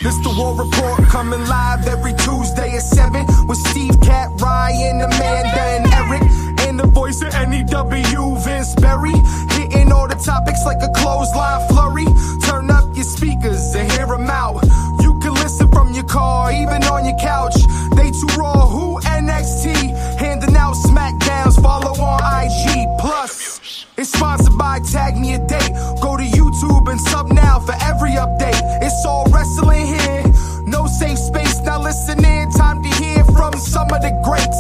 This the War Report coming live every Tuesday at 7 with Steve, Cat, Ryan, Amanda, and Eric. And the voice of NEW, Vince Berry. Hitting all the topics like a clothesline flurry. Turn up your speakers and hear them out. You can listen from your car, even on your couch. They too raw, who NXT? Handing out SmackDowns, follow on IG. Plus, it's sponsored by Tag Me a Date. Go to YouTube and sub now for every update. It's all wrestling here. No safe space, now listen in. Time to hear from some of the greats.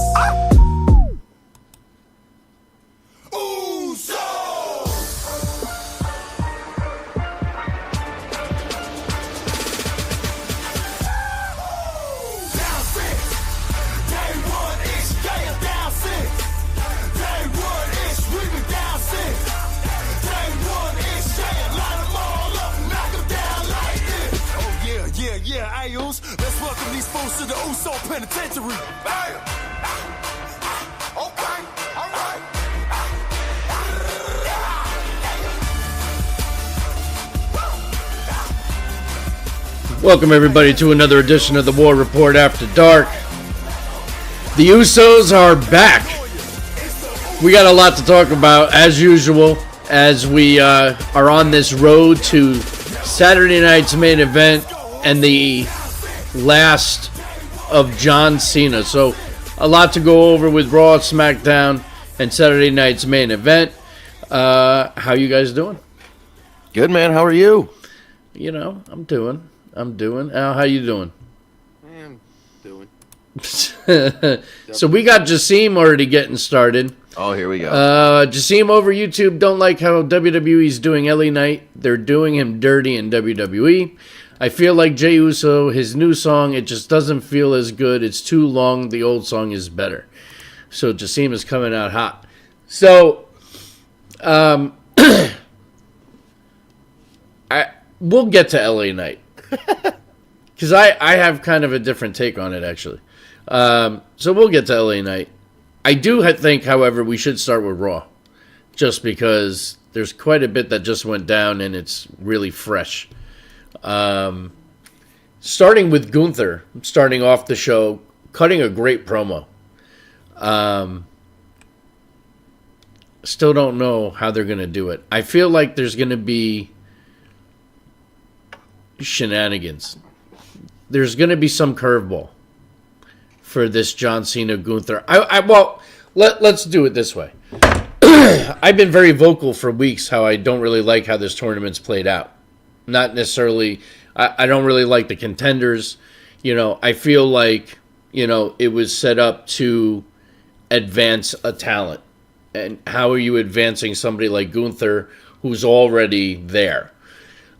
Let's welcome these fools to the Uso Penitentiary. Okay, all right. Welcome everybody to another edition of the War Report After Dark. The Usos are back. We got a lot to talk about as usual as we are on this road to Saturday night's main event and the last of John Cena. So a lot to go over with Raw, SmackDown, and Saturday night's main event. How you guys doing? Good, man. How are you? You know, I'm doing. Al, how you doing? I'm doing. So we got Jassim already getting started. Oh, here we go. Jassim over YouTube don't like how WWE's doing LA Knight. They're doing him dirty in WWE. I feel like Jey Uso, his new song, it just doesn't feel as good. It's too long. The old song is better. So Jassim is coming out hot. So, we'll get to LA Knight. Because I have kind of a different take on it, actually. So we'll get to LA Knight. I do think, however, we should start with Raw. Just because there's quite a bit that just went down and it's really fresh. Starting with Gunther, starting off the show, cutting a great promo. Still don't know how they're going to do it. I feel like there's going to be shenanigans. There's going to be some curveball for this John Cena Gunther. Let's do it this way. I've been very vocal for weeks how I don't really like how this tournament's played out. Not necessarily, I don't really like the contenders. You know, I feel like, you know, it was set up to advance a talent. And how are you advancing somebody like Gunther who's already there?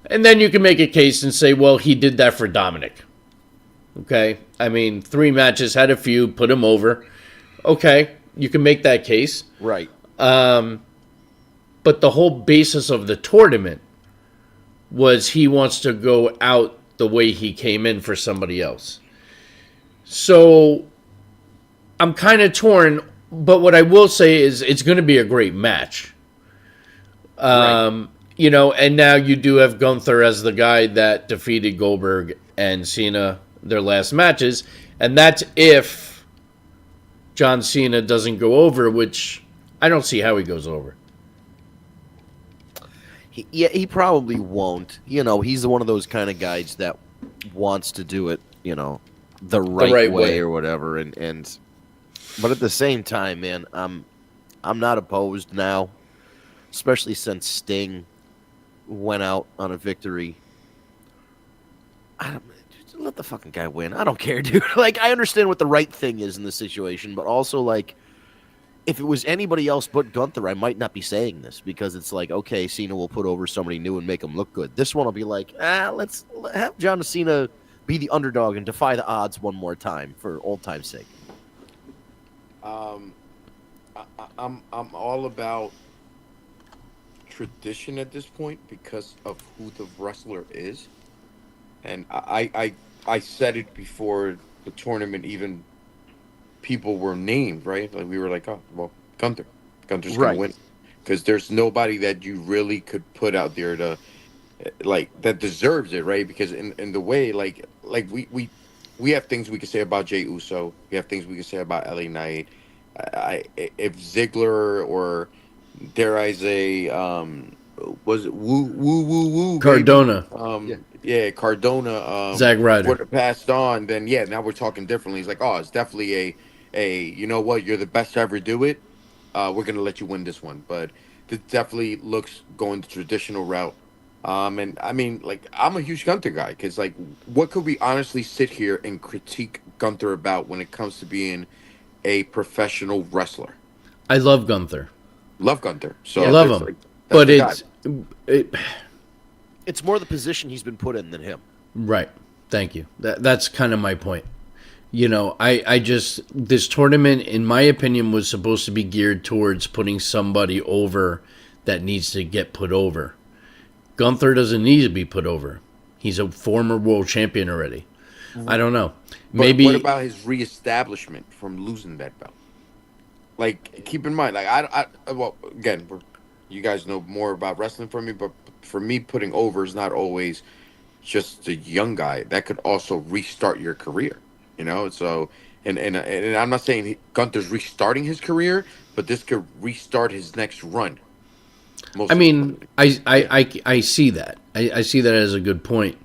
And then you can make a case and say, well, he did that for Dominic. Okay? I mean, 3 matches, had a feud, put him over. Okay, you can make that case. Right. But the whole basis of the tournament was he wants to go out the way he came in for somebody else. So I'm kind of torn, but what I will say is it's going to be a great match. Right. You know, and now you do have Gunther as the guy that defeated Goldberg and Cena their last matches, and that's if John Cena doesn't go over, which I don't see how he goes over. He probably won't. You know, he's one of those kind of guys that wants to do it, you know, the right way or whatever. But at the same time, man, I'm not opposed now, especially since Sting went out on a victory. Let the fucking guy win. I don't care, dude. Like, I understand what the right thing is in this situation, but also, like, if it was anybody else but Gunther, I might not be saying this because it's like, okay, Cena will put over somebody new and make him look good. This one will be like, let's have John Cena be the underdog and defy the odds one more time for old time's sake. I'm all about tradition at this point because of who the wrestler is, and I said it before the tournament even. People were named, right? Like we were like, oh, well, Gunther's gonna win because there's nobody that you really could put out there to like that deserves it, right? Because in the way, like we have things we can say about Jey Uso. We have things we can say about LA Knight. If Ziggler or dare I say, was it woo baby? Cardona, Yeah, Cardona Zack Ryder. would have passed on, then yeah, now we're talking differently. It's like, oh, it's definitely a you know what, you're the best to ever do it. We're gonna let you win this one, but it definitely looks going the traditional route. And I mean, like, I'm a huge Gunther guy because, like, what could we honestly sit here and critique Gunther about when it comes to being a professional wrestler? I love Gunther. Love Gunther. So I love it's him, like, that's but the guy. It's more the position he's been put in than him. Right. Thank you. That's kind of my point. You know, I just, this tournament, in my opinion, was supposed to be geared towards putting somebody over that needs to get put over. Gunther doesn't need to be put over. He's a former world champion already. I don't know. Maybe. But what about his reestablishment from losing that belt? Like, keep in mind, like, well, again, you guys know more about wrestling from me, but for me, putting over is not always just a young guy. That could also restart your career, you know? So, and I'm not saying Gunther's restarting his career, but this could restart his next run. I mean, I see that. I see that as a good point.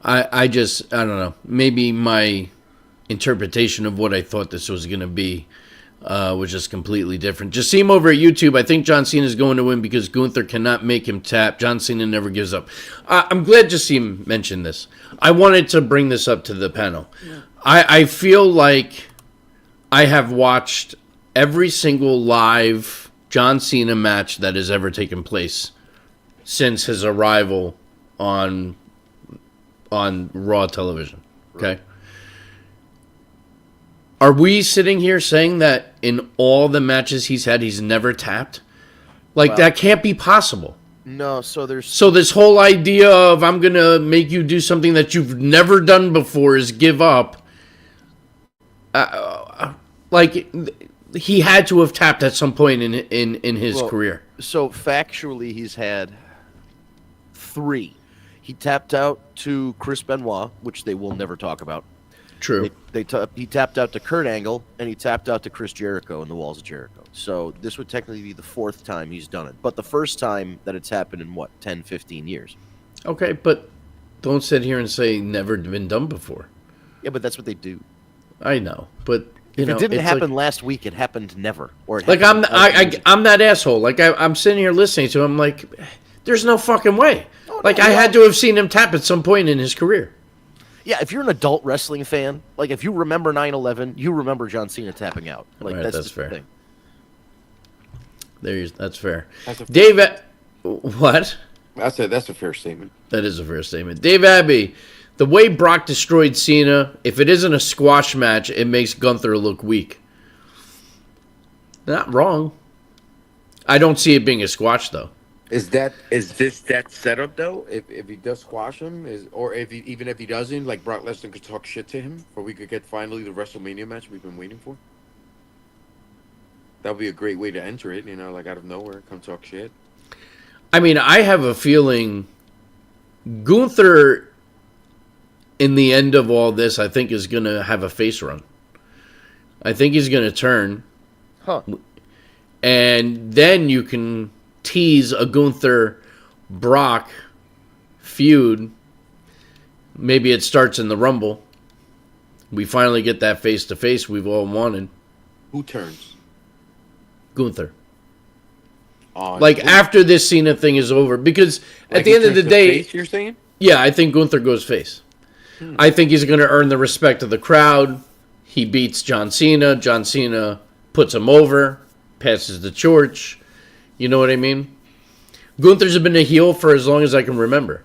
I don't know. Maybe my interpretation of what I thought this was going to be was just completely different. Jassim over at YouTube, I think John Cena is going to win because Gunther cannot make him tap. John Cena never gives up. I'm glad Jassim mentioned this. I wanted to bring this up to the panel. Yeah. I feel like I have watched every single live John Cena match that has ever taken place since his arrival on Raw television. Okay? Right. Are we sitting here saying that in all the matches he's had, he's never tapped? Like, that can't be possible. No, so this whole idea of I'm going to make you do something that you've never done before is give up. Like, he had to have tapped at some point in his career. So, factually, he's had 3. He tapped out to Chris Benoit, which they will never talk about. True. He tapped out to Kurt Angle, and he tapped out to Chris Jericho in the Walls of Jericho. So this would technically be the 4th time he's done it. But the first time that it's happened in, 10, 15 years. Okay, but don't sit here and say never been done before. Yeah, but that's what they do. I know, but... If it didn't happen last week, it happened never. Or it like I'm that asshole. Like I'm sitting here listening to him. Like, there's no fucking way. Oh, like I had to have seen him tap at some point in his career. Yeah, if you're an adult wrestling fan, like if you remember 9/11, you remember John Cena tapping out. Like right, that's fair. Thing. That's fair. Dave, what? I said that's a fair statement. That is a fair statement. Dave Abbey, the way Brock destroyed Cena, if it isn't a squash match, it makes Gunther look weak. Not wrong. I don't see it being a squash though. Is this that setup though? If he does squash him, even if he doesn't, like Brock Lesnar could talk shit to him, or we could get finally the WrestleMania match we've been waiting for. That would be a great way to enter it, like out of nowhere, come talk shit. I mean, I have a feeling Gunther, in the end of all this, I think is going to have a face run. I think he's going to turn. Huh. And then you can tease a Gunther-Brock feud. Maybe it starts in the Rumble. We finally get that face-to-face we've all wanted. Who turns? Gunther. After this Cena thing is over. Because at the end of the day... Face, you're saying? Yeah, I think Gunther goes face. I think he's going to earn the respect of the crowd. He beats John Cena. John Cena puts him over. Passes the torch. You know what I mean? Gunther's been a heel for as long as I can remember.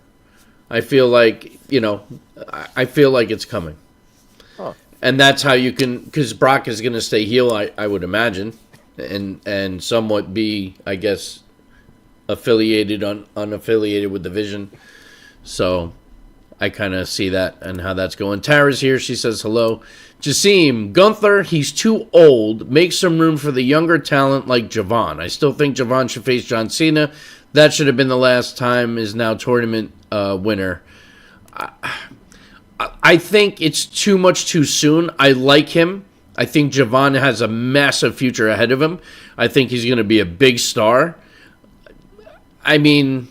I feel like, I feel like it's coming. Huh. And that's how you can, because Brock is going to stay heel, I would imagine, and somewhat be, I guess, affiliated, unaffiliated with the Vision. So I kind of see that and how that's going. Tara's here. She says hello. Jassim, Gunther, he's too old. Make some room for the younger talent like Javon. I still think Javon should face John Cena. That should have been the last time is now tournament winner. I think it's too much too soon. I like him. I think Javon has a massive future ahead of him. I think he's going to be a big star. I mean,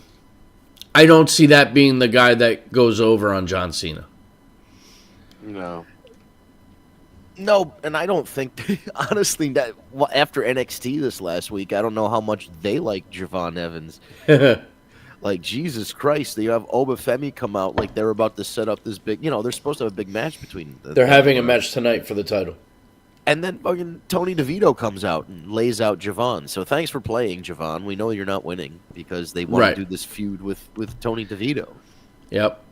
I don't see that being the guy that goes over on John Cena. No. No, and I don't think, honestly, that after NXT this last week, I don't know how much they like Javon Evans. Like, Jesus Christ, you have Obafemi come out like they're about to set up this big, they're supposed to have a big match between them. They're having a match tonight for the title. And then fucking Tony DeVito comes out and lays out Javon. So thanks for playing, Javon. We know you're not winning because they want to do this feud with Tony DeVito. Yep.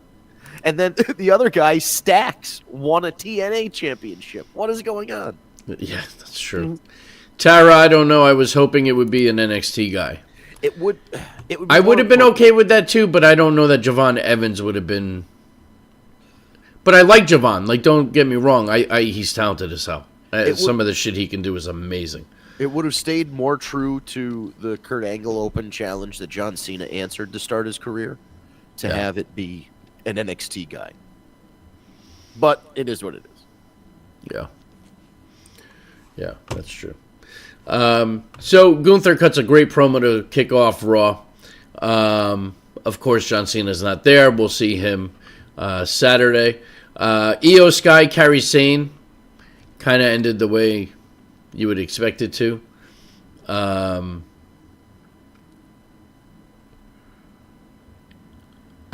And then the other guy, Stax, won a TNA championship. What is going on? Yeah, that's true. Tara, I don't know. I was hoping it would be an NXT guy. It would. I would have been okay with that too, but I don't know that Javon Evans would have been. But I like Javon. Like, don't get me wrong. He's talented as hell. Some of the shit he can do is amazing. It would have stayed more true to the Kurt Angle Open challenge that John Cena answered to start his career, to have it be an NXT guy. But it is what it is. Yeah. Yeah, that's true. So Gunther cuts a great promo to kick off Raw. Of course, John Cena's not there. We'll see him Saturday. Io Sky, Kairi Sane kind of ended the way you would expect it to. I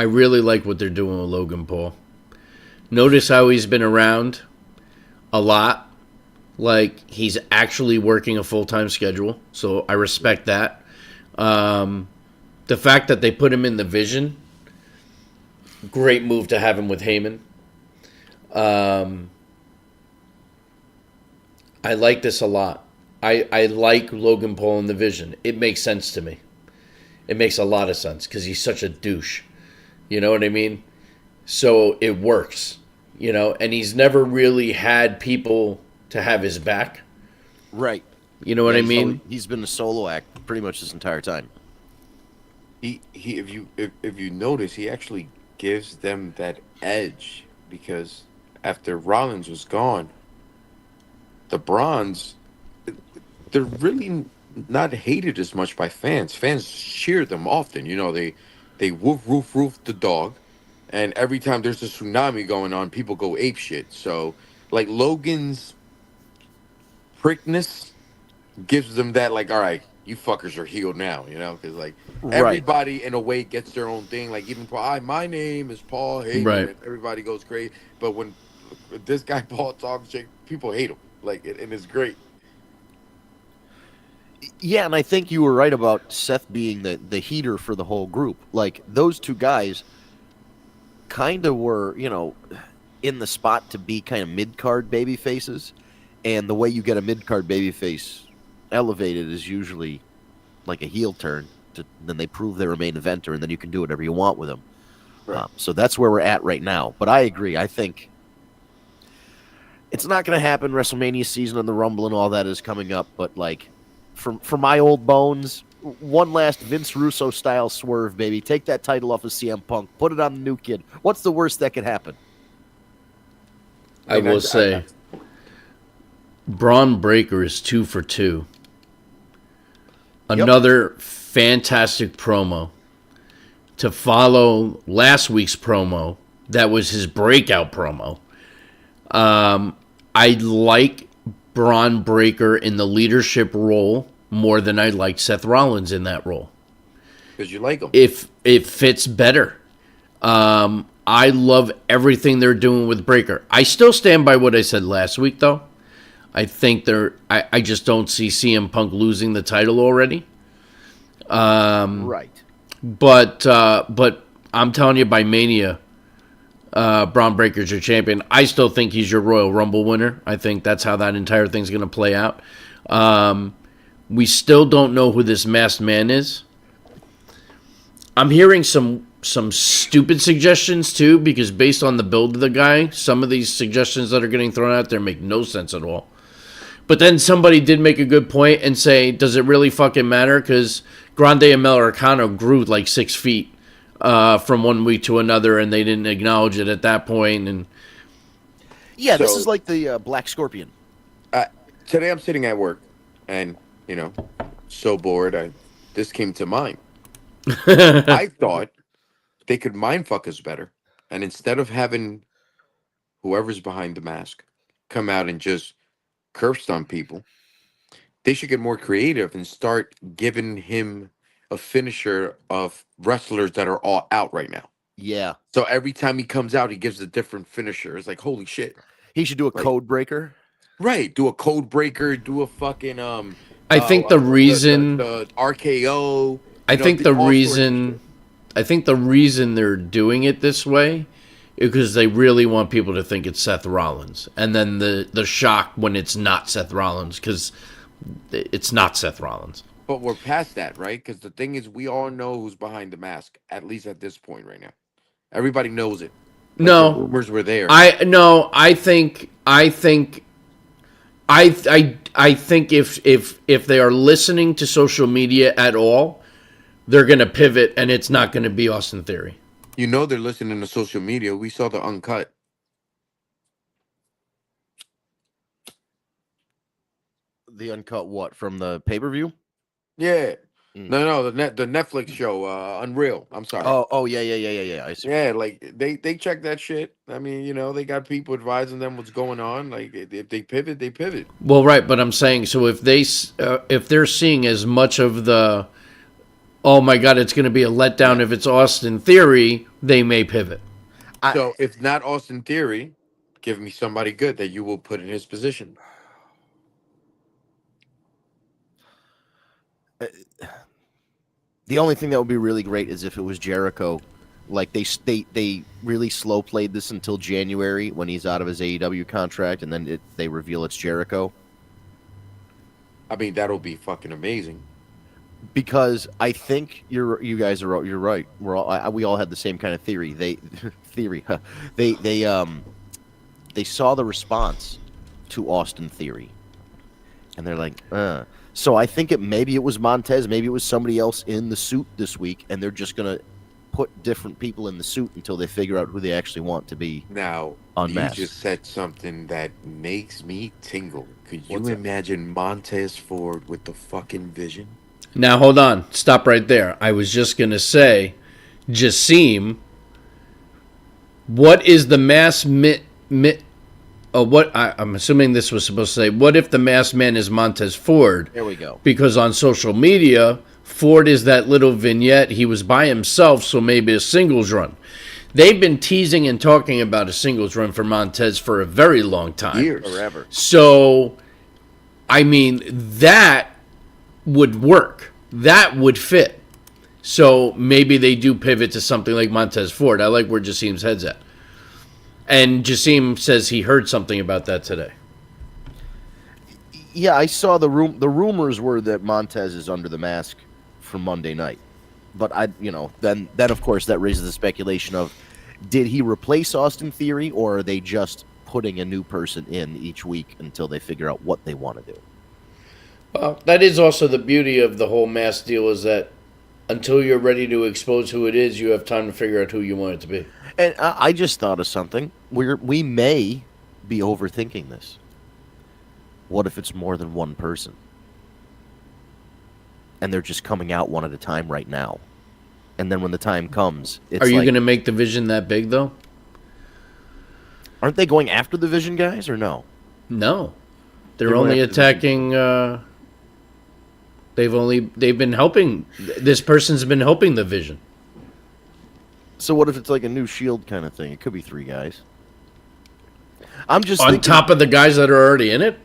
really like what they're doing with Logan Paul. Notice how he's been around a lot. Like, he's actually working a full-time schedule, so I respect that. The fact that they put him in the Vision, great move to have him with Heyman. I like this a lot. I like Logan Paul in the Vision. It makes sense to me. It makes a lot of sense because he's such a douche. You know what I mean? So it works, and he's never really had people to have his back. Right. You know what I mean? He's been a solo act pretty much this entire time. If you notice, he actually gives them that edge because after Rollins was gone, the Bronze, they're really not hated as much by fans. Fans cheer them often. They woof roof roof the dog, and every time there's a tsunami going on, people go ape shit. So, like, Logan's prickness gives them that, like, all right, you fuckers are healed now, because like everybody in a way gets their own thing. Like, even my name is Paul Heyman, right. And everybody goes crazy. But when this guy Paul talks shit, people hate him. Like, and it's great. Yeah, and I think you were right about Seth being the heater for the whole group. Like, those two guys kind of were, in the spot to be kind of mid-card baby faces. And the way you get a mid-card baby face elevated is usually like a heel turn. Then they prove they're a main eventer, and then you can do whatever you want with them. Right. So that's where we're at right now. But I agree. I think it's not going to happen. WrestleMania season and the Rumble and all that is coming up. But, like, for my old bones, one last Vince Russo style swerve, baby. Take that title off of CM Punk. Put it on the new kid. What's the worst that could happen? I will say, Braun Breaker is 2 for 2. Another fantastic promo to follow last week's promo. That was his breakout promo. I like Braun Breaker in the leadership role more than I like Seth Rollins in that role. Because you like him. If it fits better. I love everything they're doing with Breaker. I still stand by what I said last week, though. I think I just don't see CM Punk losing the title already. Right. But I'm telling you, by Mania, Braun Breaker's your champion. I still think he's your Royal Rumble winner. I think that's how that entire thing's going to play out. We still don't know who this masked man is. I'm hearing some stupid suggestions, too, because based on the build of the guy, some of these suggestions that are getting thrown out there make no sense at all. But then somebody did make a good point and say, does it really fucking matter? Because Grande Americano grew like 6 feet from one week to another, and they didn't acknowledge it at that point. And Yeah, this So- is like the Black Scorpion. Today I'm sitting at work, and so bored. This came to mind. I thought they could mind fuck us better, and instead of having whoever's behind the mask come out and just curb stomp people, they should get more creative and start giving him a finisher of wrestlers that are all out right now. Yeah. So every time he comes out, he gives a different finisher. It's like, holy shit. He should do a Like- code breaker. Right. Do a code breaker, do a fucking I think the reason the RKO. I think the all sorts of reason shit. I think the reason they're doing it this way is because they really want people to think it's Seth Rollins, and then the shock when it's not Seth Rollins, because it's not Seth Rollins. But we're past that, right? Because the thing is, we all know who's behind the mask, at least at this point right now. Everybody knows it. Like, No. the rumors were there. I think if they are listening to social media at all, they're gonna pivot, and it's not gonna be Austin Theory. They're listening to social media. We saw the uncut. The uncut what from the pay-per-view? Yeah. Mm. No, the Netflix show, Unreal. I'm sorry. Oh yeah. I see. Yeah, like they check that shit. I mean, they got people advising them what's going on. Like if they pivot, they pivot. Well, right, but I'm saying, so if they're seeing as much of the, oh my God, it's going to be a letdown if it's Austin Theory, they may pivot. So if not Austin Theory, give me somebody good that you will put in his position. The only thing that would be really great is if it was Jericho. Like they really slow played this until January when he's out of his AEW contract, and then they reveal it's Jericho. I mean, that'll be fucking amazing. Because I think you're right. We all had the same kind of theory. They saw the response to Austin Theory, and they're like, So I think maybe it was Montez, maybe it was somebody else in the suit this week, and they're just gonna put different people in the suit until they figure out who they actually want to be. Now, Unmasked. you just said something that makes me tingle. Could you What's that? imagine Montez Ford with the fucking vision? Now, hold on. Stop right there. I was just going to say, Jassim, what is the I'm assuming this was supposed to say, what if the masked man is Montez Ford? There we go. Because on social media, Ford is that little vignette. He was by himself, so maybe a singles run. They've been teasing and talking about a singles run for Montez for a very long time. Years. Forever. So, I mean, that would work. That would fit. So maybe they do pivot to something like Montez Ford. I like where Jassim's head's at. And Jassim says he heard something about that today. Yeah, I saw the rumors were that Montez is under the mask for Monday night. But then of course that raises the speculation of, did he replace Austin Theory, or are they just putting a new person in each week until they figure out what they want to do? Well, that is also the beauty of the whole mask deal, is that until you're ready to expose who it is, you have time to figure out who you want it to be. And I just thought of something. We may be overthinking this. What if it's more than one person? And they're just coming out one at a time right now. And then when the time comes, it's Are you like, going to make the vision that big, though? aren't they going after the Vision guys, or no? No. They're They're only going after the attacking... They've been helping... This person's been helping the Vision. So what if it's like a new Shield kind of thing? It could be 3 guys. I'm just On thinking, top of the guys that are already in it?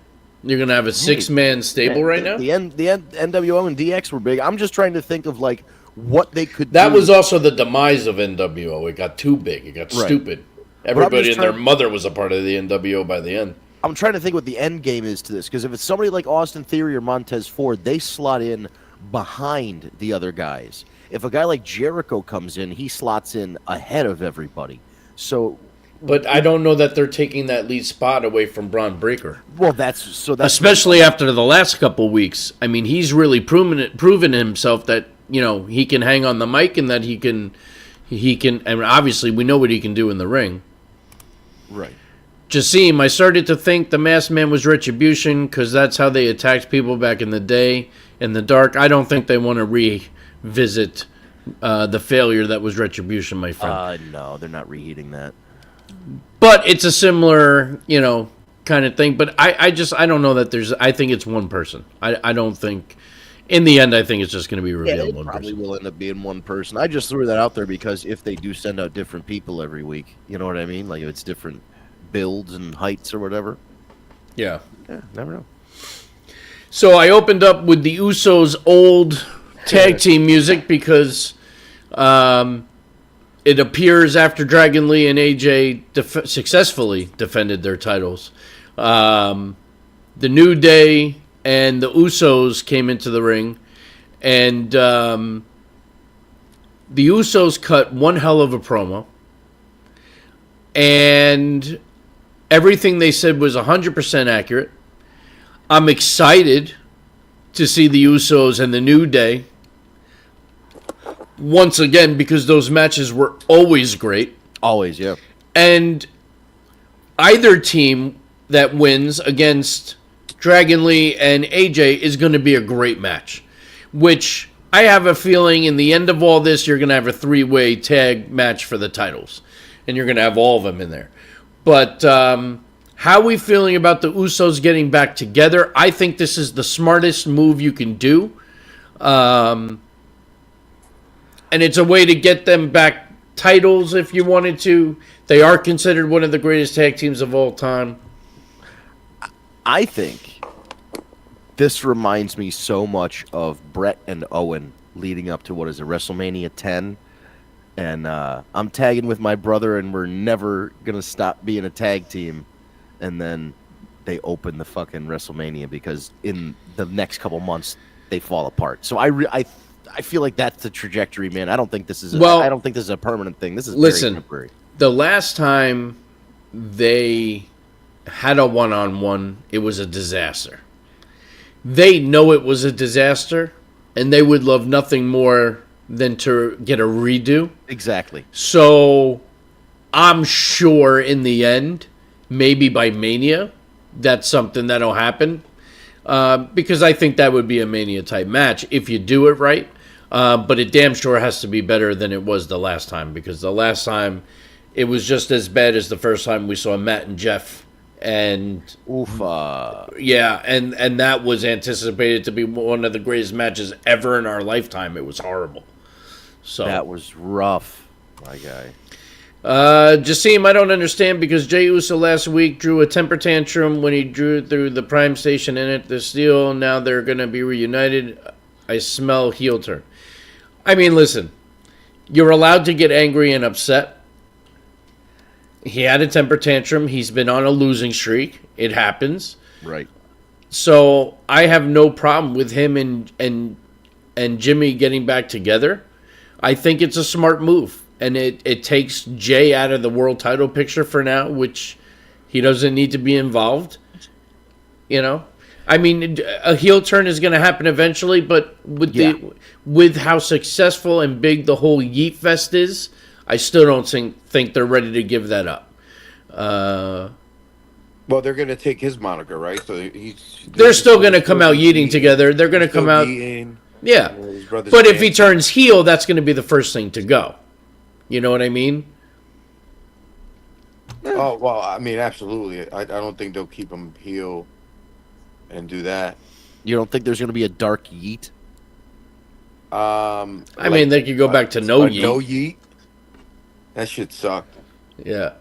You're going to have a 6-man stable right now? The NWO and DX were big. I'm just trying to think of like what they could That do. was also the demise of NWO. It got too big. It got Right. stupid. I'm Everybody just and their trying- mother was a part of the NWO by the end. I'm trying to think what the end game is to this, because if it's somebody like Austin Theory or Montez Ford, they slot in behind the other guys. If a guy like Jericho comes in, he slots in ahead of everybody. So But I don't know that they're taking that lead spot away from Braun Breaker. Well, that's Especially after the last couple weeks. I mean, he's really proven himself that, he can hang on the mic and that he can, and obviously we know what he can do in the ring. right. Jassim, I started to think the Masked Man was Retribution because that's how they attacked people back in the day in the dark. I don't think they want to revisit the failure that was Retribution, my friend. No, they're not reheating that. But it's a similar, kind of thing. But I don't know that I think it's one person. I don't think, in the end, I think it's just going to be revealed It one probably person. will end up being one person. I just threw that out there because if they do send out different people every week, you know what I mean? Like if it's different builds and heights or whatever. Yeah. Yeah, never know. So I opened up with the Usos' old tag team music because it appears after Dragon Lee and AJ successfully defended their titles. The New Day and the Usos came into the ring, and the Usos cut one hell of a promo, and everything they said was 100% accurate. I'm excited to see the Usos and the New Day once again because those matches were always great. Always, yeah. And either team that wins against Dragon Lee and AJ is going to be a great match, which I have a feeling in the end of all this, you're going to have a three-way tag match for the titles, and you're going to have all of them in there. But how are we feeling about the Usos getting back together? I think this is the smartest move you can do. And it's a way to get them back titles if you wanted to. They are considered one of the greatest tag teams of all time. I think this reminds me so much of Brett and Owen leading up to WrestleMania 10. And I'm tagging with my brother, and we're never going to stop being a tag team. And then they open the fucking WrestleMania because in the next couple months, they fall apart. So I feel like that's the trajectory, man. I don't think this is I don't think this is a permanent thing. This is very temporary. The last time they had a one-on-one, it was a disaster. They know it was a disaster, and they would love nothing more than to get a redo. Exactly. So I'm sure in the end, maybe by Mania, that's something that'll happen. Because I think that would be a Mania-type match if you do it right. But it damn sure has to be better than it was the last time. Because the last time, it was just as bad as the first time we saw Matt and Jeff. And yeah, and that was anticipated to be one of the greatest matches ever in our lifetime. It was horrible. So that was rough, my guy. Jassim, I don't understand because Jey Uso last week drew a temper tantrum when he drew through the Prime Station and at the Steel. Now they're going to be reunited. I smell heel turn. I mean, listen, you're allowed to get angry and upset. He had a temper tantrum. He's been on a losing streak. It happens. Right. So I have no problem with him and Jimmy getting back together. I think it's a smart move. And it takes Jay out of the world title picture for now, which he doesn't need to be involved. I mean, a heel turn is going to happen eventually, but with how successful and big the whole Yeet Fest is, I still don't think they're ready to give that up. Well, they're going to take his moniker, right? So they're still going to come out yeeting together. They're going to come out. Yeah. But if he turns heel, that's going to be the first thing to go. You know what I mean? Oh, well, I mean, absolutely. I don't think they'll keep him heel and do that. You don't think there's going to be a dark Yeet? I mean, they could go back to no Yeet. No Yeet? That shit sucked. Yeah.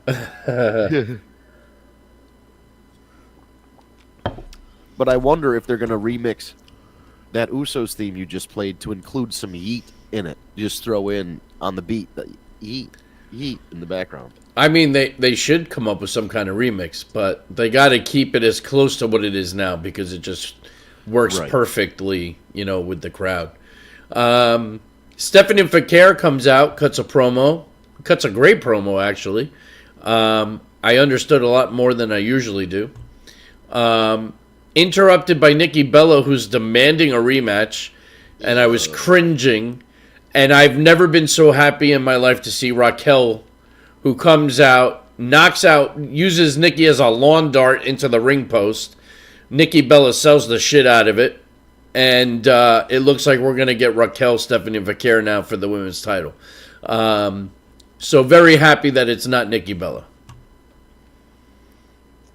But I wonder if they're going to remix that Usos theme you just played to include some Yeet in it. Just throw in on the beat the Yeet in the background. I mean, they should come up with some kind of remix, but they got to keep it as close to what it is now because it just works perfectly, with the crowd. Stephanie Fakir comes out, cuts a great promo, actually. I understood a lot more than I usually do. Interrupted by Nikki Bella, who's demanding a rematch, and I was cringing. And I've never been so happy in my life to see Raquel, who comes out, knocks out, uses Nikki as a lawn dart into the ring post. Nikki Bella sells the shit out of it. And it looks like we're going to get Raquel Stephanie Vaquer now for the women's title. So very happy that it's not Nikki Bella.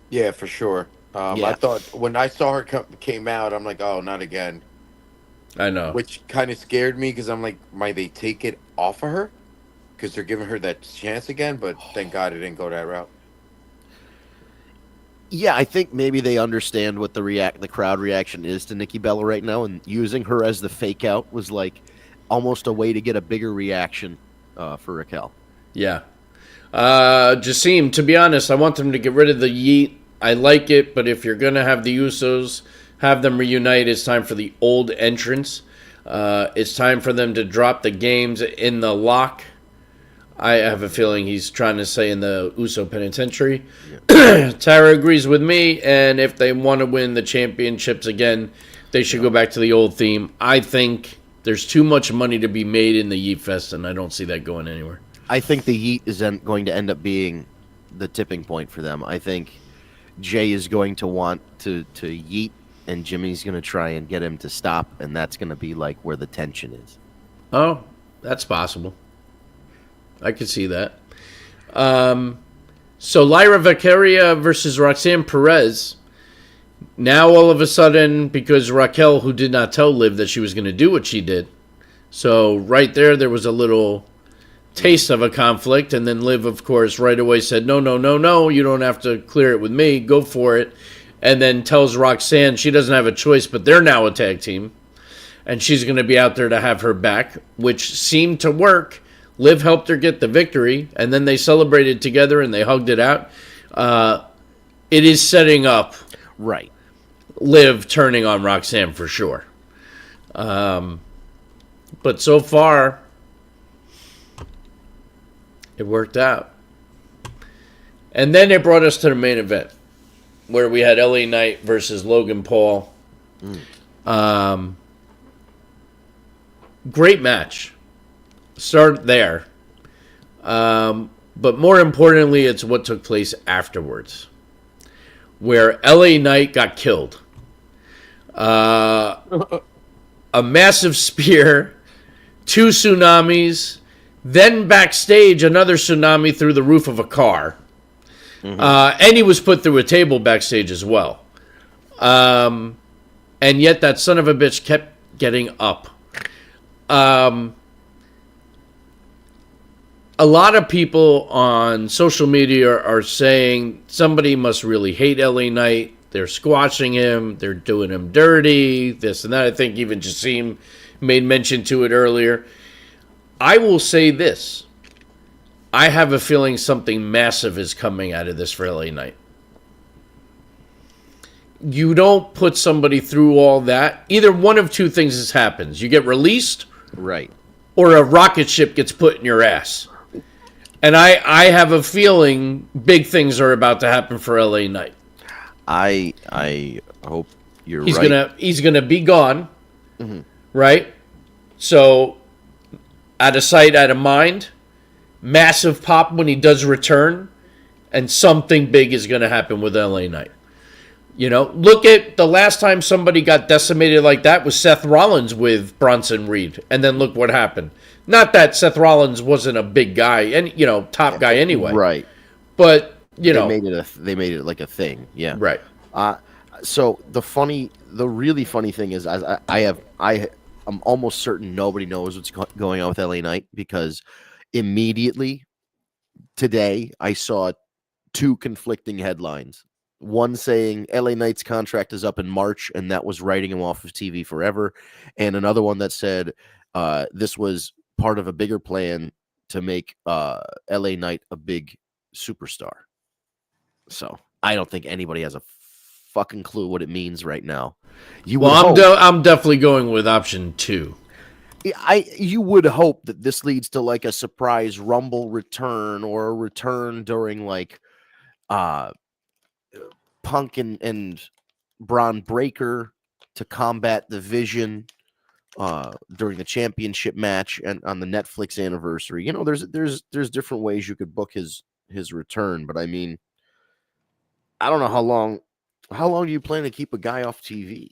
Yeah, for sure. I thought when I saw her came out, I'm like, oh, not again. I know. Which kind of scared me because I'm like, might they take it off of her? Because they're giving her that chance again, but thank God it didn't go that route. Yeah, I think maybe they understand what the crowd reaction is to Nikki Bella right now, and using her as the fake out was like almost a way to get a bigger reaction for Raquel. Yeah. Jassim, to be honest, I want them to get rid of the Yeet. I like it, but if you're going to have the Usos, have them reunite, it's time for the old entrants. It's time for them to drop the games in the lock. I have a feeling he's trying to say in the Uso penitentiary. Yeah. Tara agrees with me, and if they want to win the championships again, they should go back to the old theme. I think there's too much money to be made in the Yeet Fest, and I don't see that going anywhere. I think the Yeet is going to end up being the tipping point for them. I think Jay is going to want to yeet, and Jimmy's going to try and get him to stop, and that's going to be like where the tension is. Oh, that's possible. I could see that. So Lyra Vaqueria versus Roxanne Perez. Now all of a sudden, because Raquel, who did not tell Liv that she was going to do what she did, so right there was a little taste of a conflict, and then Liv, of course, right away said, no, you don't have to clear it with me, go for it, and then tells Roxanne she doesn't have a choice, but they're now a tag team, and she's going to be out there to have her back, which seemed to work. Liv helped her get the victory, and then they celebrated together and they hugged it out. It is setting up right Liv turning on Roxanne for sure. But so far, it worked out. And then it brought us to the main event, where we had LA Knight versus Logan Paul. Great match. Start there. But more importantly, it's what took place afterwards, where LA Knight got killed. A massive spear, 2 tsunamis, then backstage another tsunami through the roof of a car. And he was put through a table backstage as well. And yet that son of a bitch kept getting up. A lot of people on social media are saying somebody must really hate LA Knight. They're squashing him. They're doing him dirty, this and that. I think even Jassim made mention to it earlier. I will say this. I have a feeling something massive is coming out of this for LA Knight. You don't put somebody through all that. Either one of two things happens. You get released. Right. Or a rocket ship gets put in your ass. And I have a feeling big things are about to happen for LA Knight. I hope you're right. He's gonna be gone, right? So, out of sight, out of mind. Massive pop when he does return, and something big is gonna happen with LA Knight. You know, look at the last time somebody got decimated like that was Seth Rollins with Bronson Reed, and then look what happened. Not that Seth Rollins wasn't a big guy, and top guy anyway. Right. But they made it like a thing. Yeah. Right. So the really funny thing is, I'm almost certain nobody knows what's going on with LA Knight, because immediately today I saw 2 conflicting headlines. One saying LA Knight's contract is up in March, and that was writing him off of TV forever, and another one that said this was part of a bigger plan to make LA Knight a big superstar. So I don't think anybody has a fucking clue what it means right now. I'm definitely going with option 2. You would hope that this leads to like a surprise Rumble return or a return during like uh Punk and Braun Breaker to combat the Vision during the championship match and on the Netflix anniversary. You know, there's different ways you could book his return, but I mean, I don't know how long do you plan to keep a guy off TV?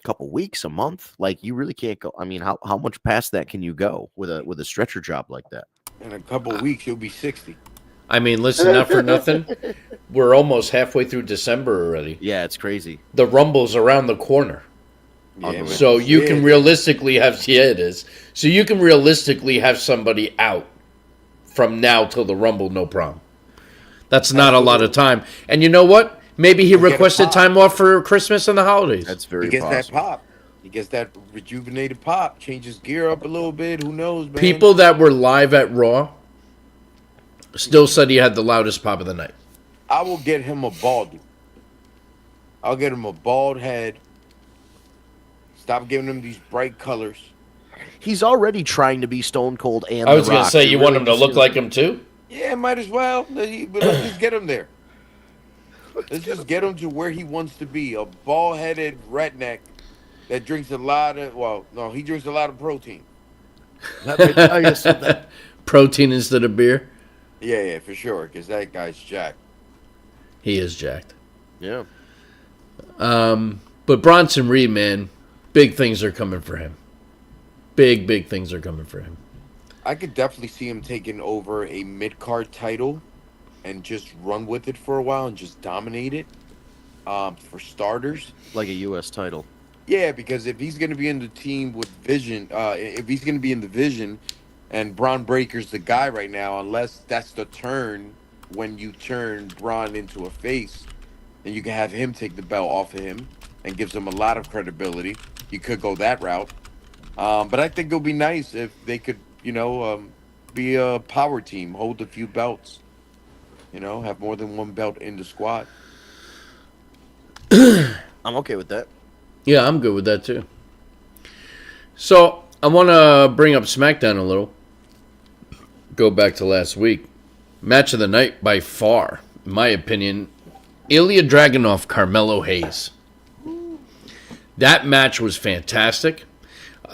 A couple weeks, a month? Like you really can't go. I mean, how much past that can you go with a stretcher job like that? In a couple of weeks, you'll be 60. I mean, listen, not for nothing. We're almost halfway through December already. Yeah, it's crazy. The Rumble's around the corner. Yeah, man. So you can realistically have, yeah, it is. So you can realistically have somebody out from now till the Rumble, no problem. That's not a lot of time. And you know what? Maybe he requested time off for Christmas and the holidays. That's very He gets possible. that pop. He gets that rejuvenated pop. Changes gear up a little bit. Who knows, man? People that were live at Raw still said he had the loudest pop of the night. I will get him a bald. I'll get him a bald head. Stop giving him these bright colors. He's already trying to be Stone Cold and I was The going to Rock. say, He you want really him to just look is- like him too? Yeah, might as well. But let's just get him there. Let's just get him to where he wants to be. A bald-headed redneck that drinks a lot of, well, no, he drinks a lot of protein. Let me tell you something. Protein instead of beer? Yeah, for sure, because that guy's jacked. He is jacked. Yeah. But Bronson Reed, man, big things are coming for him. Big things are coming for him. I could definitely see him taking over a mid-card title and just run with it for a while and just dominate it. For starters. Like a U.S. title. Yeah, because if he's going to be in the team with Vision, if he's going to be in the Vision, and Braun Breaker's the guy right now, unless that's the turn when you turn Braun into a face, then you can have him take the belt off of him and gives him a lot of credibility. You could go that route. But I think it'll be nice if they could, be a power team, hold a few belts, have more than one belt in the squad. I'm okay with that. Yeah, I'm good with that too. So I want to bring up SmackDown a little. Go back to last week. Match of the night by far, in my opinion, Ilya Dragunov, Carmelo Hayes. That match was fantastic.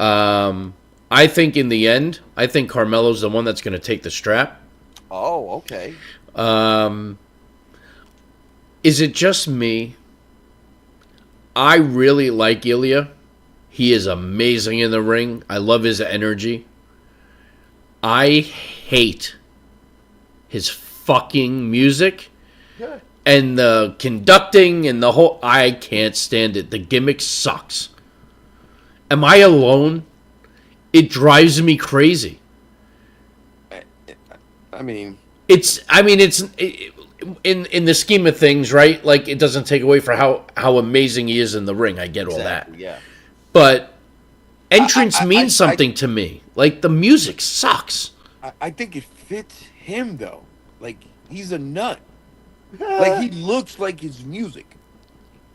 I think in the end, I think Carmelo's the one that's going to take the strap. Oh, okay. Is it just me? I really like Ilya. He is amazing in the ring. I love his energy. I hate his fucking music and the conducting and the whole. I can't stand it. The gimmick sucks. Am I alone? It drives me crazy. I mean, It's in the scheme of things, right? Like it doesn't take away for how amazing he is in the ring. I get all that. Yeah. But entrance I- means something to me. Like the music sucks. I think it fits him though. Like he's a nut. Like he looks like his music.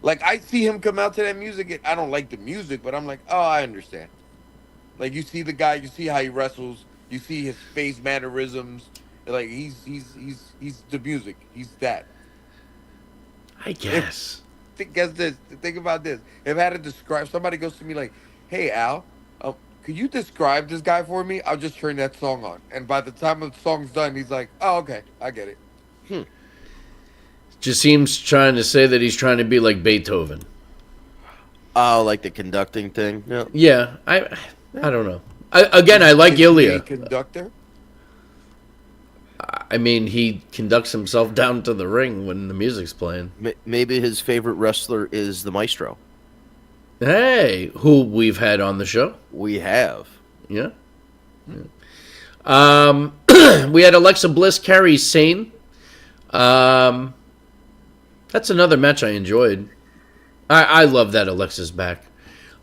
Like I see him come out to that music. And I don't like the music, but I'm like, oh, I understand. Like you see the guy, you see how he wrestles, you see his face mannerisms. Like he's the music. He's that. I guess. Think about this. If I had to describe, somebody goes to me like, "Hey Al, could you describe this guy for me?" I'll just turn that song on, and by the time the song's done, he's like, "Oh, okay, I get it." Just seems trying to say that he's trying to be like Beethoven. Oh, like the conducting thing. Yeah. Yeah, I don't know. I like Is he Ilya. a conductor? I mean, he conducts himself down to the ring when the music's playing. Maybe his favorite wrestler is the Maestro. Hey, who we've had on the show. We have. Yeah. We had Alexa Bliss carry Sane. That's another match I enjoyed. I love that Alexa's back.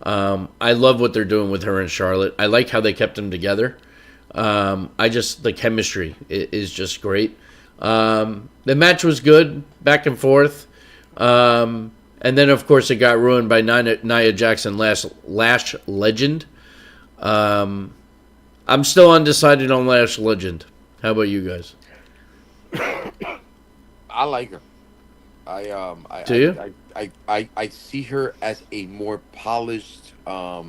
I love what they're doing with her and Charlotte. I like how they kept them together. The chemistry is just great. The match was good, back and forth. And then, of course, it got ruined by Nia Jackson, Lash Legend. I'm still undecided on Lash Legend. How about you guys? I like her. Do you? I see her as a more polished. Oh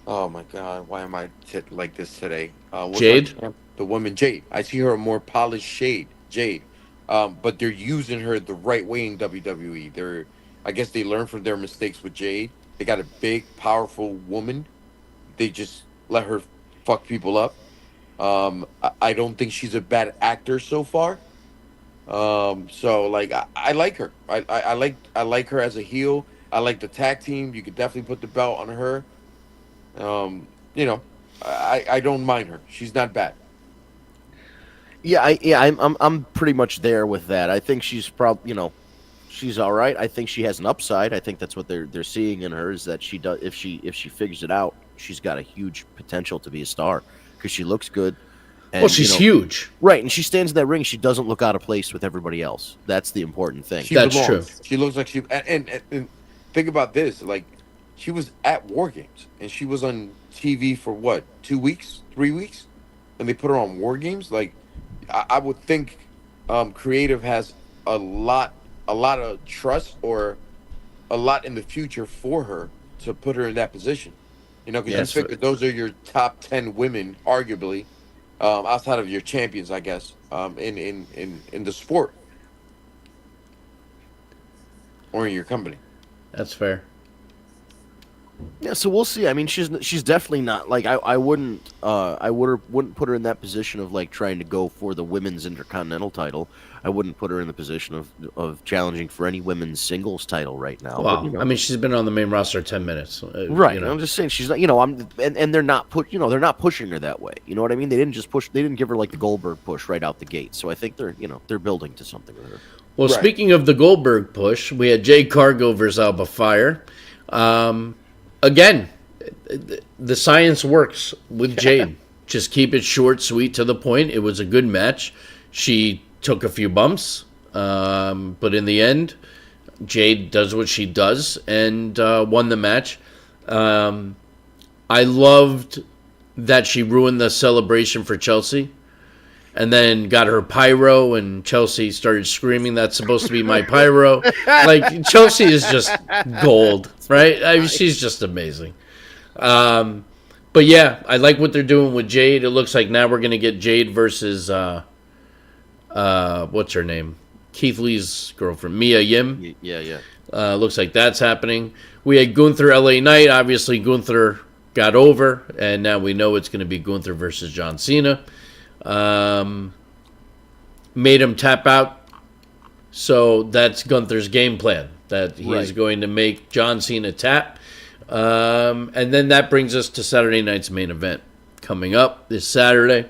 my God, why am I like this today? What's her Jade? champ? The woman Jade. I see her a more polished shade, Jade. But they're using her the right way in WWE. I guess they learned from their mistakes with Jade. They got a big, powerful woman. They just let her fuck people up. I don't think she's a bad actor so far. So like I like her. I like her as a heel. I like the tag team. You could definitely put the belt on her. You know, I don't mind her. She's not bad. I'm pretty much there with that. I think she's she's all right. I think she has an upside. I think that's what they're seeing in her is that she does if she figures it out, she's got a huge potential to be a star because she looks good. And, Well, she's huge. right? And she stands in that ring. She doesn't look out of place with everybody else. That's the important thing. She That's belongs. true. She looks like she and think about this. Like she was at War Games and she was on TV for what 2 weeks, 3 weeks, and they put her on War Games. Like I would think creative has a lot of trust or a lot in the future for her to put her in that position. You know, because Yes. you figure those are your top 10 women, arguably, outside of your champions, I guess, in the sport or in your company. That's fair. Yeah, so we'll see. I mean, she's definitely not like I wouldn't put her in that position of like trying to go for the women's intercontinental title. I wouldn't put her in the position of challenging for any women's singles title right now. Well, but, you know. I mean, she's been on the main roster 10 minutes. Right. You know. I'm just saying she's not. And they're not they're not pushing her that way. You know what I mean? They didn't give her like the Goldberg push right out the gate. So I think they're building to something with her. Well, Right. speaking of the Goldberg push, we had Jade Cargill versus Alba Fire. Again, the science works with Jade. Just keep it short, sweet, to the point. It was a good match. She took a few bumps, but in the end, Jade does what she does and won the match. I loved that she ruined the celebration for Chelsea. And then got her pyro, and Chelsea started screaming, "That's supposed to be my pyro!" Like Chelsea is just gold, right? I mean, she's just amazing. But yeah, I like what they're doing with Jade. It looks like now we're gonna get Jade versus what's her name? Keith Lee's girlfriend, Mia Yim. Yeah. Looks like that's happening. We had Gunther LA Knight. Obviously, Gunther got over, and now we know it's going to be Gunther versus John Cena. Made him tap out. So that's Gunther's game plan, that he's Right. going to make John Cena tap. And then that brings us to Saturday night's main event coming up this Saturday.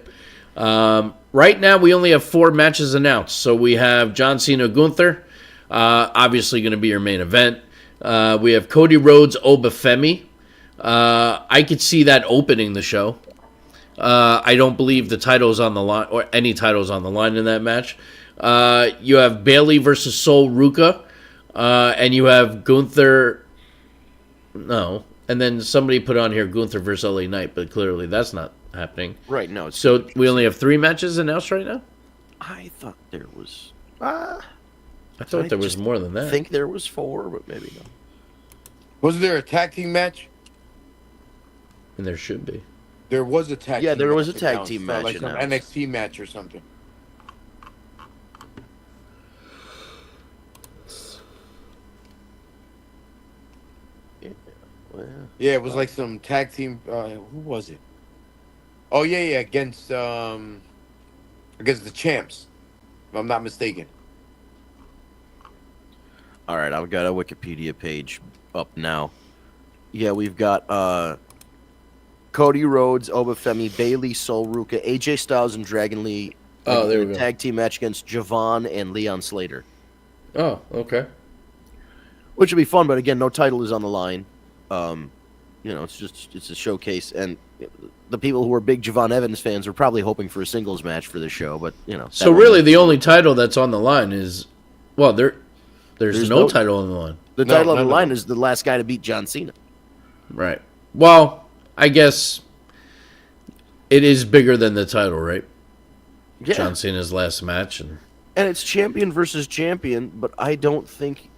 Right now, we only have 4 matches announced. So we have John Cena, Gunther, obviously going to be your main event. We have Cody Rhodes, Obafemi. I could see that opening the show. I don't believe the title's on the line, or any title's on the line in that match. You have Bailey versus Sol Ruka, and you have Gunther. No, and then somebody put on here Gunther versus LA Knight, but clearly that's not happening. Right. No. So we only have 3 matches announced right now. I thought there was. I thought there was more than I that. think there was 4, but maybe no. Wasn't there a tag team match? And there should be. There was a tag. Yeah, team there was match a tag announced, team so match like some announced. NXT match or something. Well, Yeah, it was like some tag team. Who was it? Oh yeah, against the champs, if I'm not mistaken. all right, I've got a Wikipedia page up now. Yeah, we've got Cody Rhodes, Obafemi, Bailey, Sol Ruka, AJ Styles, and Dragon Lee. Oh, there we go. Tag team match against Javon and Leon Slater, Oh, okay. which would be fun. But again, no title is on the line. It's a showcase, and the people who are big Javon Evans fans are probably hoping for a singles match for the show. But So really, the only title that's on the line is, well, there's no title on the line. the No, title on no, the no. line is the last guy to beat John Cena. Right. Well, I guess it is bigger than the title, right? Yeah. John Cena's last match, and it's champion versus champion, but I don't think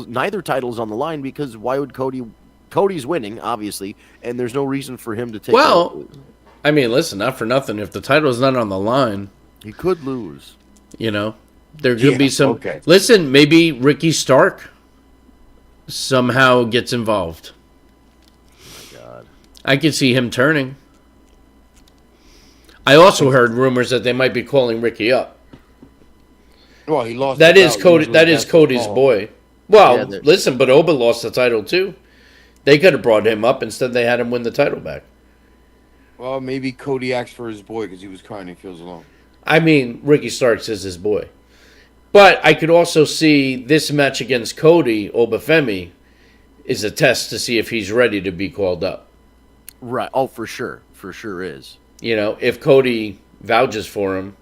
neither title's on the line, because why would Cody's winning, obviously, and there's no reason for him to take I mean, listen, not for nothing. If the title is not on the line, he could lose. There could be some. Okay. Listen, maybe Ricky Stark somehow gets involved. Oh my God. I could see him turning. I also heard rumors that they might be calling Ricky up. Well, he lost. That the is belt. Cody. Usually That is that's Cody's Paul. boy. Well, Yeah, listen, but Oba lost the title too. They could have brought him up. Instead, they had him win the title back. Well, maybe Cody asked for his boy because he was crying. He feels alone. I mean, Ricky Starks is his boy. But I could also see this match against Cody, Obafemi, is a test to see if he's ready to be called up. Right. Oh, for sure. For sure is. If Cody vouches for him.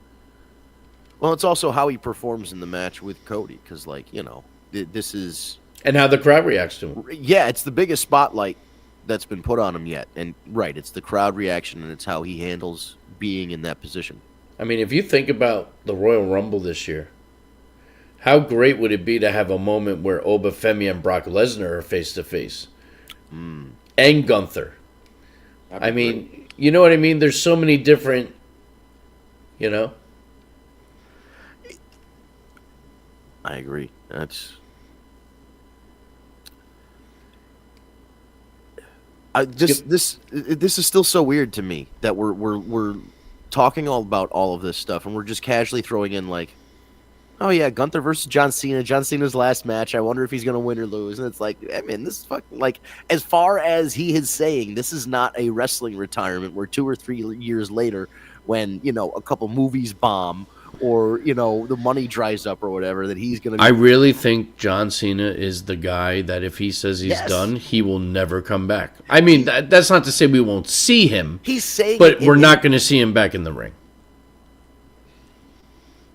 Well, it's also how he performs in the match with Cody, because, this is... And how the crowd reacts to him. Yeah, it's the biggest spotlight that's been put on him yet. And, right, it's the crowd reaction, and it's how he handles being in that position. I mean, if you think about the Royal Rumble this year, how great would it be to have a moment where Obafemi and Brock Lesnar are face-to-face? And Gunther. That'd be I mean, you know what I mean? There's so many different, I agree. This is still so weird to me that we're talking all about all of this stuff, and we're just casually throwing in oh yeah, Gunther versus John Cena. John Cena's last match. I wonder if he's gonna win or lose. And it's this is fucking as far as he is saying, this is not a wrestling retirement where 2 or 3 years later, when a couple movies bomb or the money dries up or whatever, that he's gonna. I really think John Cena is the guy that if he says he's done, he will never come back. I mean, that's not to say we won't see him. He's saying, but we're not going to see him back in the ring.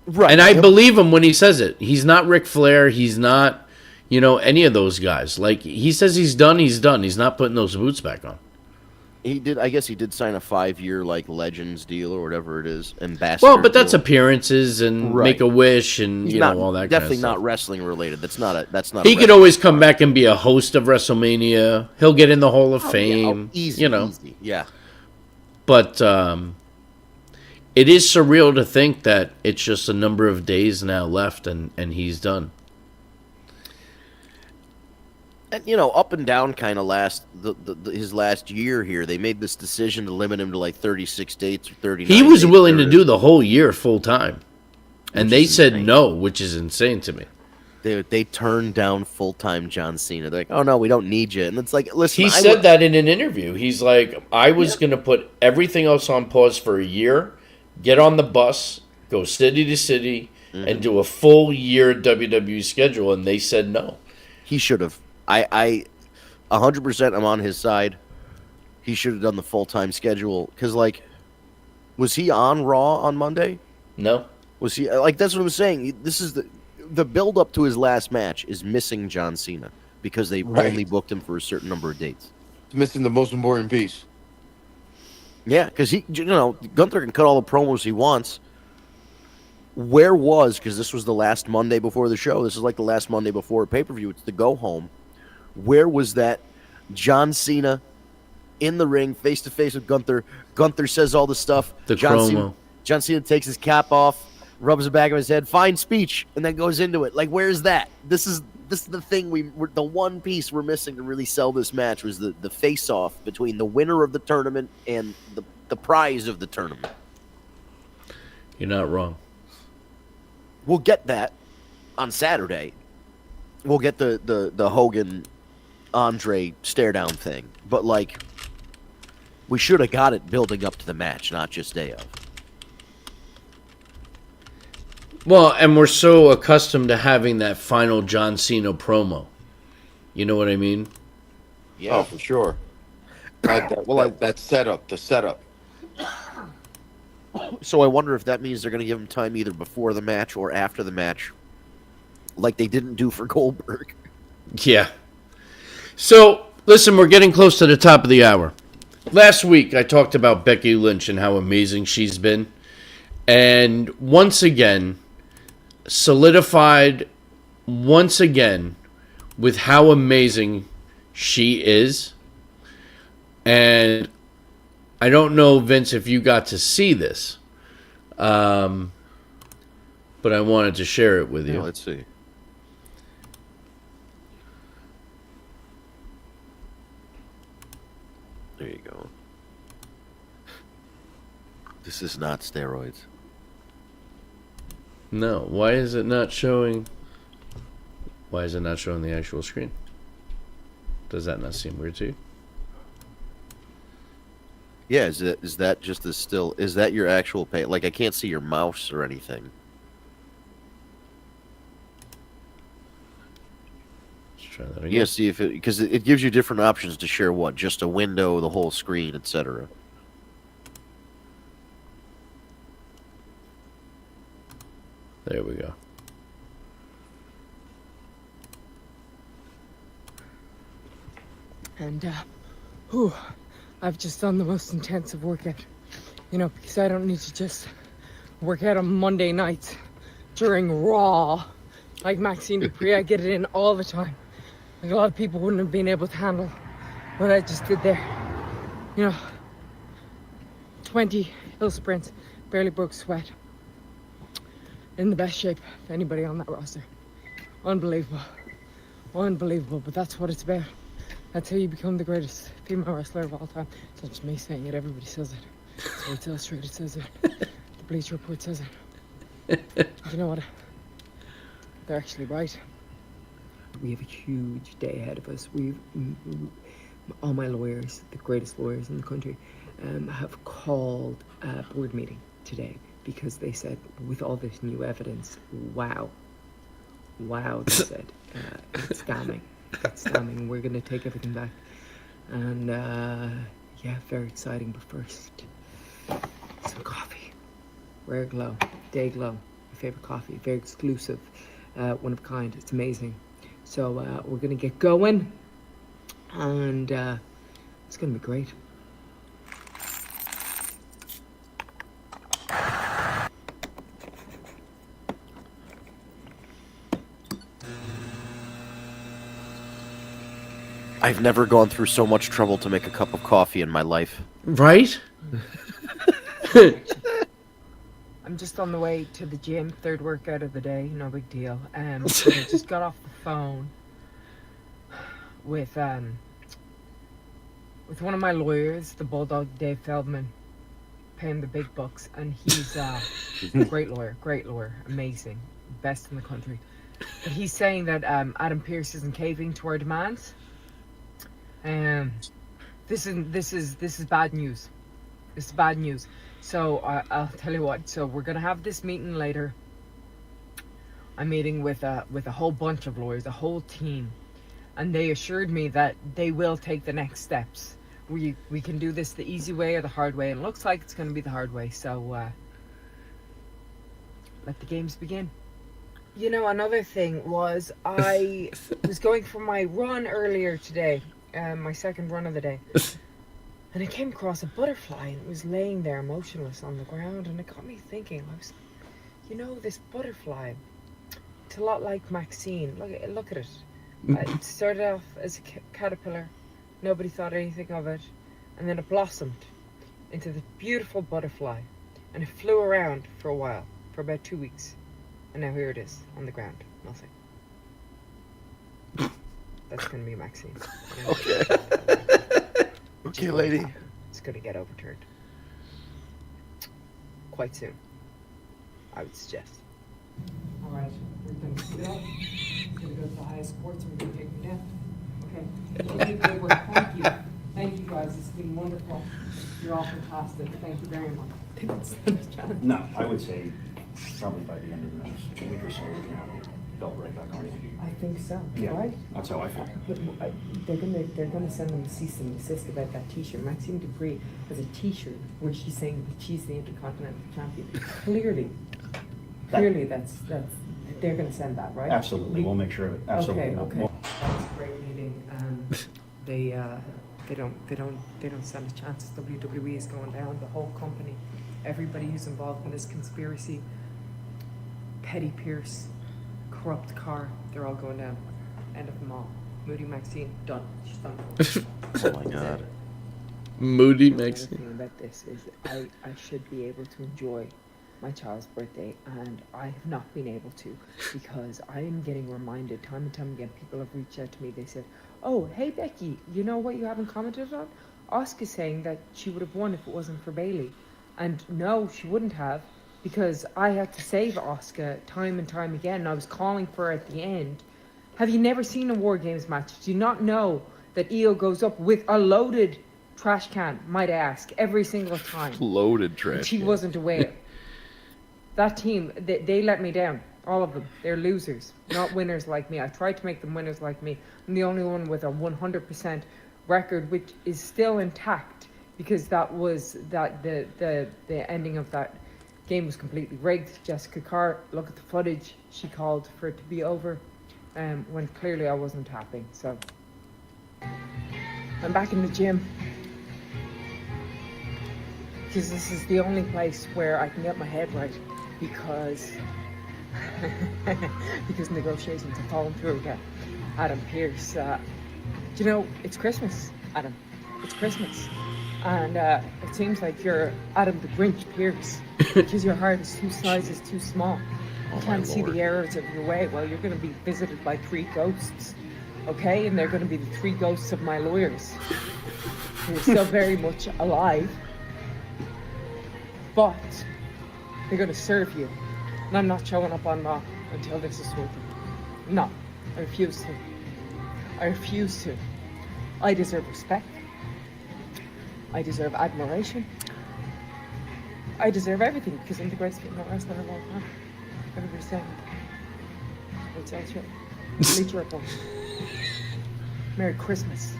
Right. And I believe him when he says it. He's not Ric Flair. He's not, any of those guys. He says he's done. He's done. He's not putting those boots back on. He did. I guess he did sign a 5-year Legends deal or whatever it is, ambassador. Well, but that's deal. appearances and Right. Make a Wish and He's not, all that. Definitely kind of not stuff. wrestling related. That's not. He could always come back and be a host of WrestleMania. He'll get in the Hall of Fame. Easy. Easy. Yeah. But it is surreal to think that it's just a number of days now left and he's done. And up and down kind of his last year here. They made this decision to limit him to 36 dates or 39. He was dates willing to or- do the whole year full time. And Which they is said insane. no, which is insane to me. They turned down full-time John Cena. They're like, oh no, we don't need you. And it's listen, He said that in an interview. He's like, I was going to put everything else on pause for a year, get on the bus, go city to city, and do a full year WWE schedule. And they said no. He should have. I 100% am on his side. He should have done the full-time schedule. Because, was he on Raw on Monday? No. Was he that's what I'm saying. This is the build up to his last match is missing John Cena because they Right. only booked him for a certain number of dates. It's missing the most important piece. Yeah, because Gunther can cut all the promos he wants. Because this was the last Monday before the show. This is the last Monday before a pay-per-view. It's the go home. Where was that John Cena in the ring face to face with Gunther? Gunther says all the stuff. The John promo. John Cena takes his cap off, rubs the back of his head, fine speech, and then goes into it. Where's that? This is the thing the one piece we're missing to really sell this match was the face off between the winner of the tournament and the prize of the tournament. You're not wrong. We'll get that on Saturday. We'll get the Hogan Andre stare down thing. But we should have got it building up to the match, not just day of. Well, and we're so accustomed to having that final John Cena promo. You know what I mean? Yeah. Oh, for sure. That setup, the setup. So I wonder if that means they're going to give him time either before the match or after the match, like they didn't do for Goldberg. Yeah. So Listen, we're getting close to the top of the hour. Last week, I talked about Becky Lynch and how amazing she's been. And once again, solidified once again with how amazing she is. And I don't know, Vince, if you got to see this. But I wanted to share it with you. Yeah, let's see. There you go. This is not steroids. No, why is it not showing? Why is it not showing the actual screen? Does that not seem weird to you? Yeah, is that just a still? Is that your actual page? Like, I can't see your mouse or anything. Let's try that again. Yeah, see if it, because it gives you different options to share what, just a window, the whole screen, etc. There we go. And, I've just done the most intensive workout. You know, because I don't need to just work out on Monday nights during Raw, like Maxine Dupree. I get it in all the time. Like, a lot of people wouldn't have been able to handle what I just did there. You know, 20 hill sprints, barely broke sweat. In the best shape of anybody on that roster. Unbelievable. Unbelievable, but that's what it's about. That's how you become the greatest female wrestler of all time. It's not just me saying it, everybody says it. Sports Illustrated says it. The Bleacher Report says it. You know what? They're actually right. We have a huge day ahead of us. All my lawyers, the greatest lawyers in the country, have called a board meeting today because they said, with all this new evidence, wow, they said, it's damning. It's damning. We're going to take everything back. And, yeah, very exciting. But first, some coffee. Rare Glow, Day Glow, my favorite coffee. Very exclusive, one of a kind. It's amazing. So we're going to get going. And it's going to be great. I've never gone through so much trouble to make a cup of coffee in my life. Right? I'm just on the way to the gym, third workout of the day, no big deal. I just got off the phone with one of my lawyers, the Bulldog, Dave Feldman, paying the big bucks, and he's a great lawyer, amazing, best in the country. But he's saying that Adam Pearce isn't caving to our demands. This is bad news. This is bad news. So I'll tell you what. So we're gonna have this meeting later. I'm meeting with a whole bunch of lawyers, a whole team, and they assured me that they will take the next steps. We can do this the easy way or the hard way, and it looks like it's gonna be the hard way. So let the games begin. You know, another thing was I was going for my run earlier today. My second run of the day, and I came across a butterfly, and it was laying there motionless on the ground, and it got me thinking. I was, you know, this butterfly, it's a lot like Maxine. Look at it. It started off as a caterpillar, nobody thought anything of it, and then it blossomed into the beautiful butterfly, and it flew around for a while, for about 2 weeks, and now here it is on the ground, nothing. That's going to be Maxine. Okay. Okay, lady. It's going to get overturned. Quite soon, I would suggest. All right, we're going to sit up. We're going to go to the highest courts and we're going to take them down. Okay. Good work. Thank you. Thank you, guys. It's been wonderful. You're all fantastic. Thank you very much. No, I would say probably by the end of the next week or so, we can have a belt right back on. I think so. Yeah, Right? that's how I feel. But they're gonna send them a cease and desist about that T-shirt. Maxine Dupree has a T-shirt where she's saying that she's the Intercontinental Champion. Clearly, that's they're gonna send that, right? Absolutely, we'll make sure of it. Absolutely. Okay. That was a great meeting. they don't stand a chance. WWE is going down. The whole company, everybody who's involved in this conspiracy, Petty Pierce, corrupt car, they're all going down. End of them all. Moody Maxine, done. She's done. Oh my god. Moody The makes thing about this is I should be able to enjoy my child's birthday, and I have not been able to because I am getting reminded time and time again. People have reached out to me. They said, "Oh, hey Becky, you know what you haven't commented on? Asuka saying that she would have won if it wasn't for Bailey," and no, she wouldn't have, because I had to save Asuka time and time again. And I was calling for her at the end. Have you never seen a War Games match? Do you not know that Io goes up with a loaded trash can, might I ask, every single time? Loaded trash. And she wasn't aware. That team, they let me down. All of them. They're losers, not winners like me. I tried to make them winners like me. I'm the only one with a 100% record, which is still intact, because that was the ending of that game was completely rigged. Jessica Carr, look at the footage. She called for it to be over, when clearly I wasn't tapping. So I'm back in the gym, because this is the only place where I can get my head right, because because negotiations have fallen through again. Adam Pearce, you know, it's Christmas, Adam. It's Christmas. And it seems like you're Adam the Grinch Pierce, because your heart is 2 sizes too small. You can't see the errors of your way. Well, you're going to be visited by 3 ghosts, okay? And they're going to be the 3 ghosts of my lawyers, who are still very much alive, but they're going to serve you. And I'm not showing up on Raw until this is sorted. No, I refuse to. I refuse to. I deserve respect. I deserve admiration. I deserve everything, because I'm the greatest female wrestler of all time. Everybody's saying it. What's else here? Lead your report. Merry Christmas.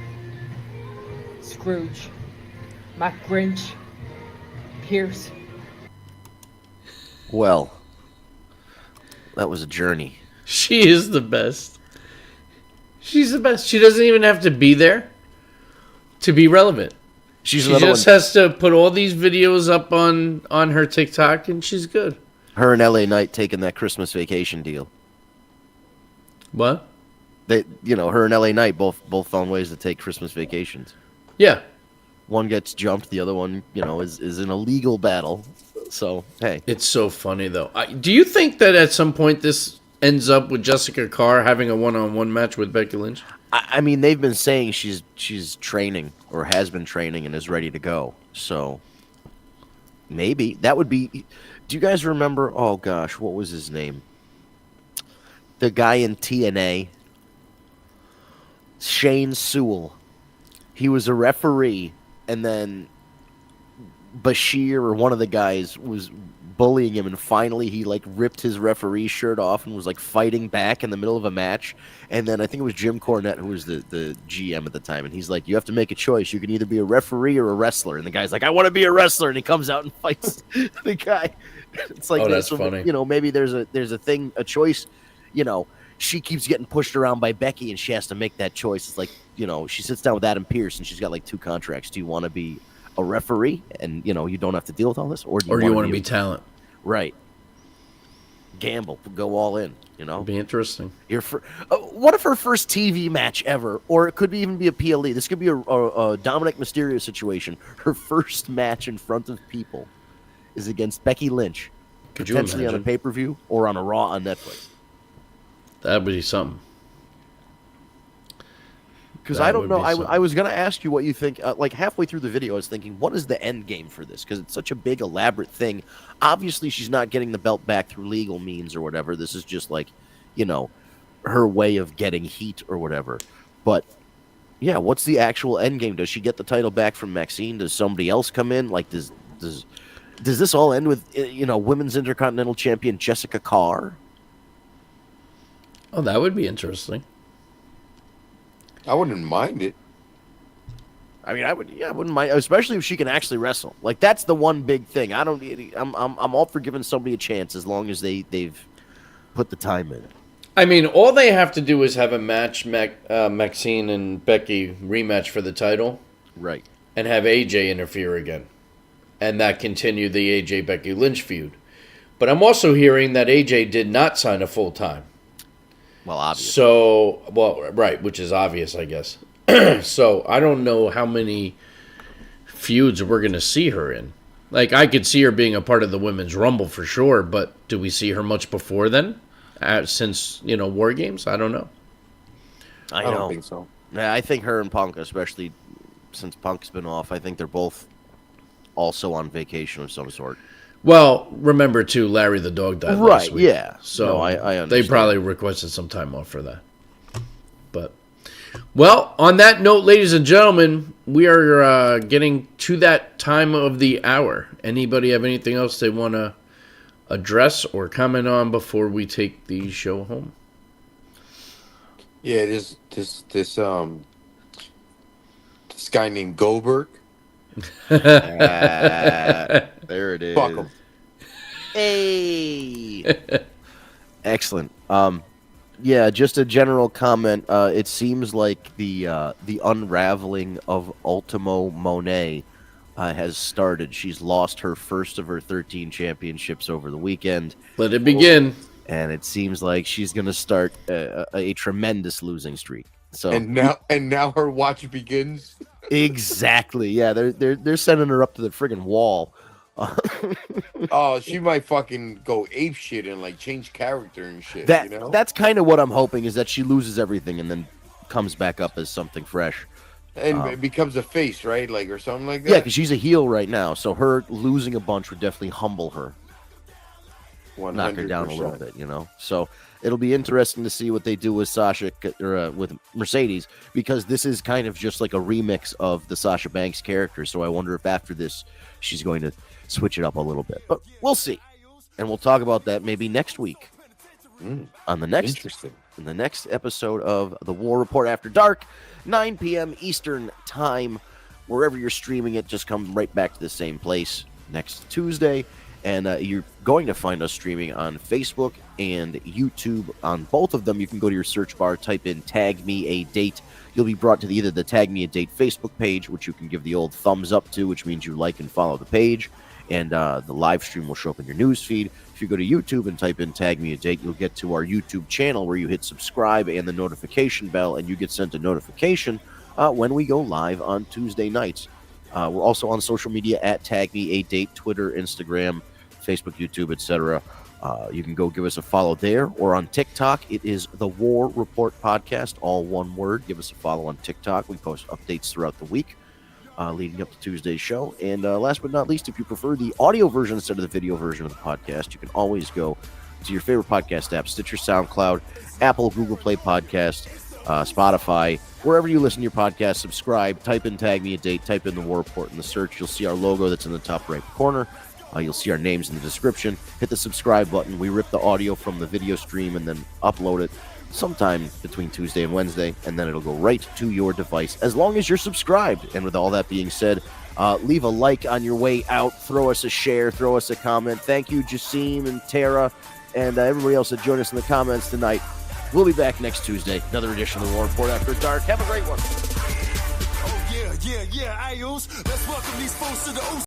Scrooge. Matt Grinch. Pierce. Well, that was a journey. She is the best. She's the best. She doesn't even have to be there to be relevant. She just has to put all these videos up on her TikTok, and she's good. Her and LA Knight taking that Christmas vacation deal. What? They, her and LA Knight both found ways to take Christmas vacations. Yeah. One gets jumped, the other one, is in a legal battle. So, hey. It's so funny, though. Do you think that at some point this ends up with Jessica Carr having a one-on-one match with Becky Lynch? I mean, they've been saying she's training, or has been training, and is ready to go. So, maybe. That would be... Do you guys remember... Oh, gosh, what was his name? The guy in TNA. Shane Sewell. He was a referee, and then Bashir, or one of the guys, was bullying him, and finally he ripped his referee shirt off and was fighting back in the middle of a match. And then I think it was Jim Cornette, who was the GM at the time, and he's like, you have to make a choice. You can either be a referee or a wrestler. And the guy's like, I want to be a wrestler, and he comes out and fights the guy. It's like, oh, that's funny. Maybe there's a choice. She keeps getting pushed around by Becky, and she has to make that choice. It's like, she sits down with Adam Pearce, and she's got 2 contracts. Do you want to be a referee, and you don't have to deal with all this, or do you want to be talent? Right. Gamble, go all in. It'd be interesting. What if her first TV match ever, or it could even be a PLE? This could be a Dominic Mysterio situation. Her first match in front of people is against Becky Lynch, could you potentially imagine? on a pay-per-view or on a Raw on Netflix. That would be something. Because I don't know. I was going to ask you what you think. Halfway through the video, I was thinking, what is the end game for this? Because it's such a big, elaborate thing. Obviously, she's not getting the belt back through legal means or whatever. This is just her way of getting heat or whatever. But, yeah, what's the actual end game? Does she get the title back from Maxine? Does somebody else come in? Does this all end with, Women's Intercontinental Champion Jessica Carr? Oh, that would be interesting. I wouldn't mind it. I mean, I wouldn't mind, especially if she can actually wrestle. That's the one big thing. I'm all for giving somebody a chance as long as they've put the time in. I mean, all they have to do is have a match, Maxine and Becky rematch for the title, Right. and have AJ interfere again, and that continue the AJ Becky Lynch feud. But I'm also hearing that AJ did not sign a full time. Well, obviously. So, right, which is obvious, I guess. So I don't know how many feuds we're going to see her in. Like, I could see her being a part of the Women's Rumble for sure, but do we see her much before then? Since, War Games? I don't know. I I know. don't think so. Yeah, I think her and Punk, especially since Punk's been off, I think they're both also on vacation of some sort. Well, remember, too, Larry the dog died last week. Yeah. So No, I they understand. probably requested some time off for that. But, well, on that note, ladies and gentlemen, we are getting to that time of the hour. Anybody have anything else they want to address or comment on before we take the show home? Yeah, this guy named Goldberg. There it is. Fuck him. Hey. Excellent. Yeah, just a general comment. It seems like the unraveling of Ultimo Monet has started. She's lost her first of her 13 championships over the weekend, Let it begin. and it seems like she's going to start a tremendous losing streak. So And now her watch begins. exactly, yeah, they're sending her up to the friggin' wall. Oh, she might fucking go ape shit and like change character and shit. That that's kind of what I'm hoping, is that she loses everything and then comes back up as something fresh. and it becomes a face, right? Like or something like that. Yeah, because she's a heel right now, so her losing a bunch would definitely humble her, knock her down a little 100%. bit, So it'll be interesting to see what they do with Sasha or with Mercedes, because this is kind of just like a remix of the Sasha Banks character. So I wonder if after this she's going to switch it up a little bit, but we'll see, and we'll talk about that maybe next week on the next Interesting. in the next episode of the War Report After Dark, 9 p.m. Eastern Time. Wherever you're streaming it, just come right back to the same place next Tuesday. And you're going to find us streaming on Facebook and YouTube. On both of them, you can go to your search bar, type in Tag Me a Date. You'll be brought to either the Tag Me a Date Facebook page, which you can give the old thumbs up to, which means you like and follow the page. And the live stream will show up in your news feed. If you go to YouTube and type in Tag Me a Date, you'll get to our YouTube channel where you hit subscribe and the notification bell, and you get sent a notification when we go live on Tuesday nights. We're also on social media at Tag Me a Date, Twitter, Instagram, Facebook, YouTube, etc. You can go give us a follow there, or on TikTok. It is the War Report Podcast, all one word. Give us a follow on TikTok. We post updates throughout the week leading up to Tuesday's show. And last but not least, if you prefer the audio version instead of the video version of the podcast, you can always go to your favorite podcast app, Stitcher, SoundCloud, Apple, Google Play Podcast, Spotify, wherever you listen to your podcast. Subscribe, type in Tag Me a Date, type in the War Report in the search. You'll see our logo that's in the top right corner. You'll see our names in the description. Hit the subscribe button. We rip the audio from the video stream and then upload it sometime between Tuesday and Wednesday, and then it'll go right to your device as long as you're subscribed. And with all that being said, leave a like on your way out. Throw us a share. Throw us a comment. Thank you, Jasim and Tara, and everybody else that joined us in the comments tonight. We'll be back next Tuesday. Another edition of the War Report After Dark. Have a great one. Oh yeah, ayos. Let's welcome these folks to the